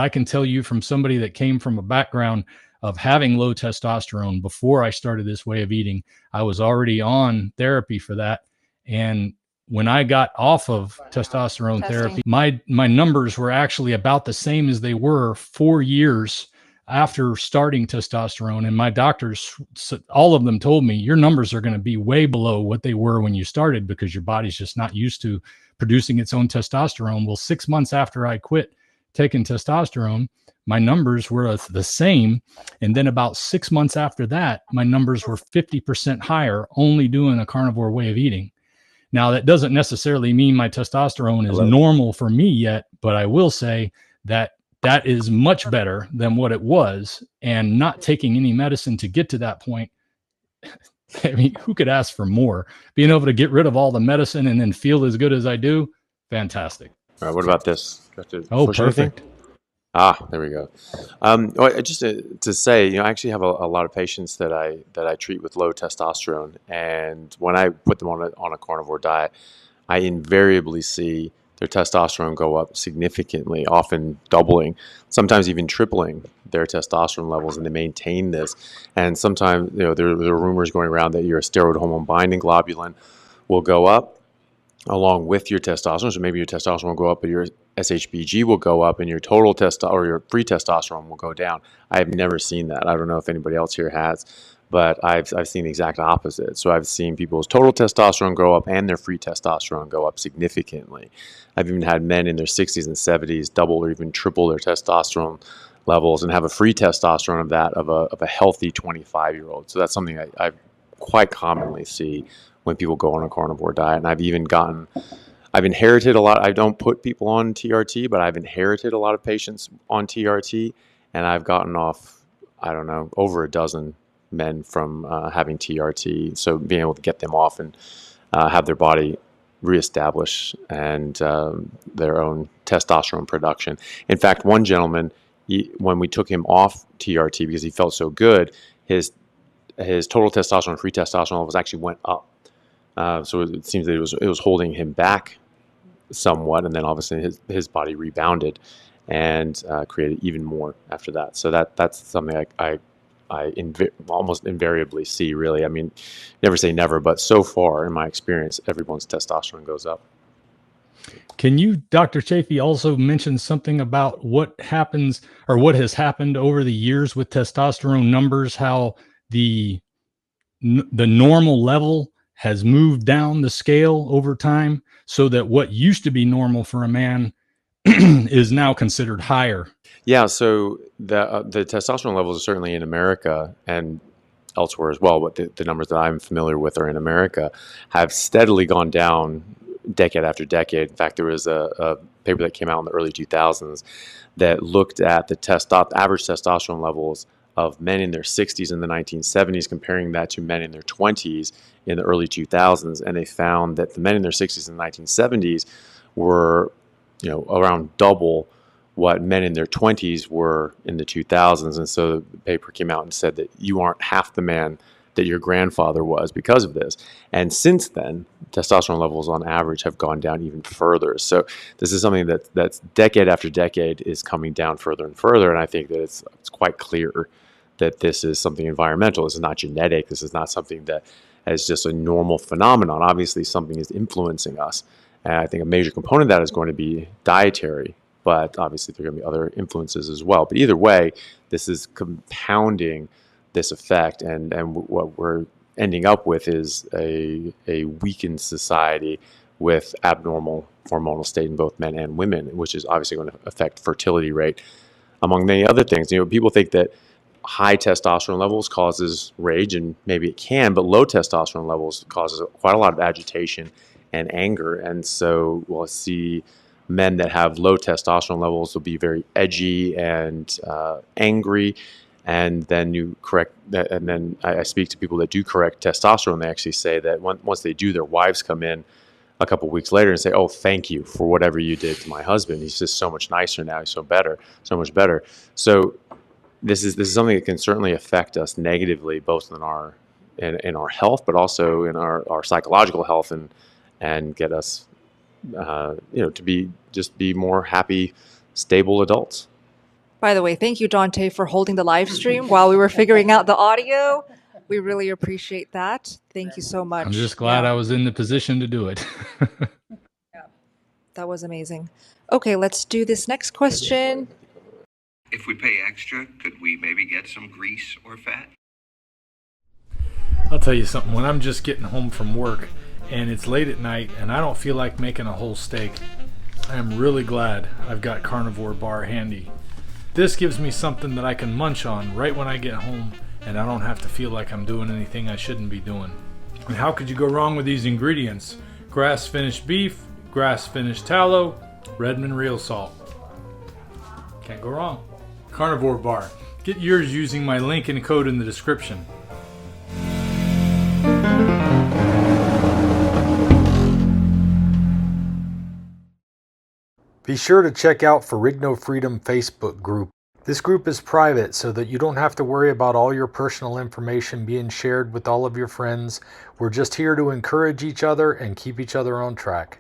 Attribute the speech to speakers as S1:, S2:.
S1: I can tell you from somebody that came from a background of having low testosterone before I started this way of eating. I was already on therapy for that. And when I got off of testosterone therapy, my numbers were actually about the same as they were 4 years after starting testosterone. And my doctors, all of them told me, your numbers are going to be way below what they were when you started because your body's just not used to producing its own testosterone. Well, 6 months after I quit taking testosterone, my numbers were the same. And then about 6 months after that, my numbers were 50% higher, only doing a carnivore way of eating. Now, that doesn't necessarily mean my testosterone is normal for me yet, but I will say that that is much better than what it was. And not taking any medicine to get to that point, I mean, who could ask for more? Being able to get rid of all the medicine and then feel as good as I do, fantastic.
S2: All right, what about this?
S1: Oh, perfect.
S2: Anything? There we go. Just to say, I actually have a lot of patients that I treat with low testosterone, and when I put them on a carnivore diet, I invariably see their testosterone go up significantly, often doubling, sometimes even tripling their testosterone levels, and they maintain this. And sometimes, there are rumors going around that your steroid hormone binding globulin will go up along with your testosterone. So maybe your testosterone will go up, but your SHBG will go up, and your total or your free testosterone will go down. I have never seen that. I don't know if anybody else here has, but I've seen the exact opposite. So I've seen people's total testosterone go up and their free testosterone go up significantly. I've even had men in their 60s and 70s double or even triple their testosterone levels and have a free testosterone of a healthy 25-year-old. So that's something I quite commonly see when people go on a carnivore diet. And I've inherited a lot. I don't put people on TRT, but I've inherited a lot of patients on TRT, and I've gotten off, I don't know, over a dozen men from having TRT. So being able to get them off and have their body reestablish and their own testosterone production. In fact, one gentleman, when we took him off TRT because he felt so good, his total testosterone, free testosterone levels actually went up. So it seems that it was holding him back somewhat, and then obviously his body rebounded and created even more after that. So that's something I almost invariably see, really. I mean, never say never, but so far in my experience, everyone's testosterone goes up.
S1: Can you, Dr. Chaffee, also mention something about what happens or what has happened over the years with testosterone numbers, how the normal level has moved down the scale over time so that what used to be normal for a man is now considered higher?
S2: Yeah, so the testosterone levels are certainly in America and elsewhere as well, but the numbers that I'm familiar with are in America, have steadily gone down decade after decade. In fact, there was a paper that came out in the early 2000s that looked at the average testosterone levels of men in their 60s in the 1970s, comparing that to men in their 20s in the early 2000s, and they found that the men in their 60s in the 1970s were, around double what men in their 20s were in the 2000s. And so the paper came out and said that you aren't half the man that your grandfather was because of this. And since then, testosterone levels on average have gone down even further. So this is something that's decade after decade is coming down further and further. And I think that it's quite clear that this is something environmental. This is not genetic. This is not something that is just a normal phenomenon. Obviously, something is influencing us. And I think a major component of that is going to be dietary, but obviously there are going to be other influences as well. But either way, this is compounding this effect, and what we're ending up with is a weakened society with abnormal hormonal state in both men and women, which is obviously going to affect fertility rate, among many other things. People think that high testosterone levels causes rage, and maybe it can, but low testosterone levels causes quite a lot of agitation and anger. And so we'll see men that have low testosterone levels will be very edgy and angry. And then you correct that, and then I speak to people that do correct testosterone. They actually say that once they do, their wives come in a couple of weeks later and say, "Oh, thank you for whatever you did to my husband. He's just so much nicer now. He's so much better." So this is something that can certainly affect us negatively, both in our health, but also in our psychological health, and get us to be more happy, stable adults.
S3: By the way, thank you, Dante, for holding the live stream while we were figuring out the audio. We really appreciate that. Thank you so much.
S1: I'm just glad I was in the position to do it.
S3: That was amazing. Okay, let's do this next question.
S4: If we pay extra, could we maybe get some grease or fat?
S1: I'll tell you something, when I'm just getting home from work and it's late at night and I don't feel like making a whole steak, I am really glad I've got Carnivore bar handy. This gives me something that I can munch on right when I get home, and I don't have to feel like I'm doing anything I shouldn't be doing. And how could you go wrong with these ingredients? Grass-finished beef, grass-finished tallow, Redmond real salt. Can't go wrong. Carnivore bar. Get yours using my link and code in the description. Be sure to check out Ferrigno Freedom Facebook group. This group is private so that you don't have to worry about all your personal information being shared with all of your friends. We're just here to encourage each other and keep each other on track.